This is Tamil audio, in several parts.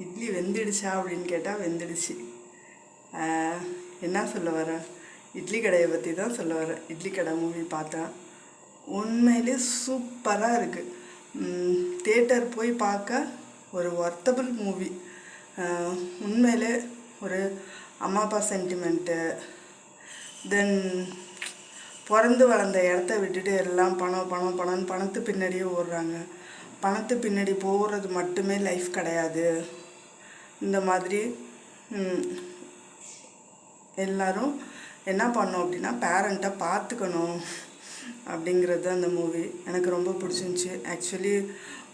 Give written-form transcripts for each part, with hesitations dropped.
இட்லி வெந்துடுச்சா அப்படின்னு கேட்டால் வெந்துடுச்சு. என்ன சொல்ல வரேன், இட்லி கடையை பற்றி தான் சொல்ல வரேன். இட்லி கடை மூவி பார்த்தேன், உண்மையிலே சூப்பராக இருக்குது. தியேட்டர் போய் பார்க்க ஒரு ஒர்த்தபிள் மூவி. உண்மையிலே ஒரு அம்மா அப்பா சென்டிமெண்ட்டு, தென் பிறந்து வளர்ந்த இடத்த விட்டுட்டு எல்லாம் பணம் பணம் பணம்னு பணத்து பின்னாடியே ஓடுறாங்க. பணத்து பின்னாடி போகிறது மட்டுமே லைஃப் கிடையாது. இந்த மாதிரி எல்லோரும் என்ன பண்ணோம் அப்படின்னா பேரண்ட்டை பார்த்துக்கணும் அப்படிங்கிறது அந்த மூவி எனக்கு ரொம்ப பிடிச்சிருந்துச்சி. ஆக்சுவலி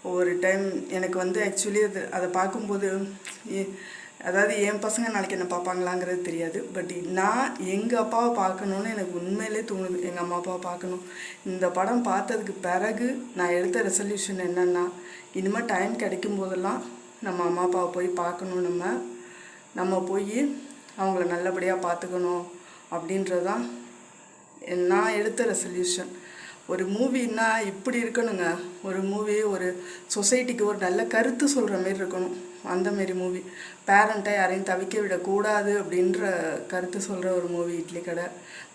ஒவ்வொரு டைம் எனக்கு ஆக்சுவலி அதை பார்க்கும்போது அதாவது என் பசங்க நாளைக்கு என்ன பார்ப்பாங்களாங்கிறது தெரியாது. பட் நான் எங்கள் அப்பாவை பார்க்கணுன்னு எனக்கு உண்மையிலே தோணுது. எங்கள் அம்மா அப்பாவை பார்க்கணும். இந்த படம் பார்த்ததுக்கு பிறகு நான் எடுத்த ரெசல்யூஷன் என்னென்னா, இனிமேல் டைம் கிடைக்கும் போதெல்லாம் நம்ம அம்மா அப்பாவை போய் பார்க்கணும், நம்ம போய் அவங்கள நல்லபடியாக பார்த்துக்கணும் அப்படின்றது தான் நான் எடுத்த ரெசல்யூஷன். ஒரு மூவின்னா இப்படி இருக்கணுங்க. ஒரு மூவி ஒரு சொசைட்டிக்கு ஒரு நல்ல கருத்து சொல்கிற மாரி இருக்கணும். அந்தமாரி மூவி, பேரண்ட்டை யாரையும் தவிக்க விடக்கூடாது அப்படின்ற கருத்து சொல்கிற ஒரு மூவி இட்லி கடை.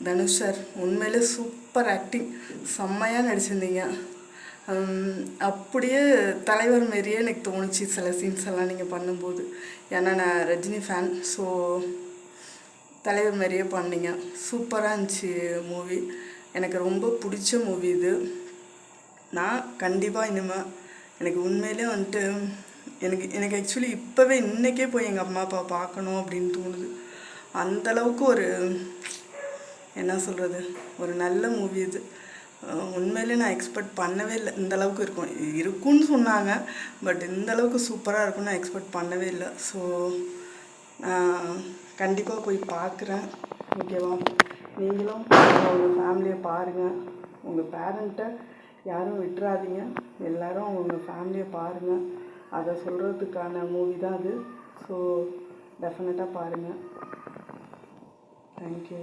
தனுஷ் சார் உண்மையிலே சூப்பர் ஆக்டிங், செம்மையாக நடிச்சிருந்தீங்க. அப்படியே தலைவர் மாரியே எனக்கு தோணுச்சு சில சீன்ஸ் எல்லாம் நீங்கள் பண்ணும்போது. ஏன்னா நான் ரஜினி ஃபேன். ஸோ தலைவர் மாரியே பண்ணீங்க, சூப்பராக இருந்துச்சு மூவி. எனக்கு ரொம்ப பிடிச்ச மூவி இது. நான் கண்டிப்பாக இனிமேல் எனக்கு உண்மையிலே எனக்கு ஆக்சுவலி இப்போவே இன்றைக்கே போய் எங்கள் அம்மா அப்பா பார்க்கணும் அப்படின்னு தோணுது. அந்தளவுக்கு ஒரு என்ன சொல்கிறது, ஒரு நல்ல மூவி இது. உண்மையிலே நான் எக்ஸ்பெக்ட் பண்ணவே இல்லை இந்தளவுக்கு இருக்கும்னு சொன்னாங்க. பட் இந்தளவுக்கு சூப்பராக இருக்கும்னு நான் எக்ஸ்பெக்ட் பண்ணவே இல்லை. ஸோ கண்டிப்பாக போய் பார்க்குறேன். ஓகேவா? நீங்களும் உங்கள் ஃபேமிலியை பாருங்கள். உங்கள் பேரண்ட்டை யாரும் விட்டுறாதீங்க. எல்லோரும் உங்கள் ஃபேமிலியை பாருங்கள். அதை சொல்கிறதுக்கான மூவி தான் அது. ஸோ டெஃபினட்டாக பாருங்கள். தேங்க்யூ.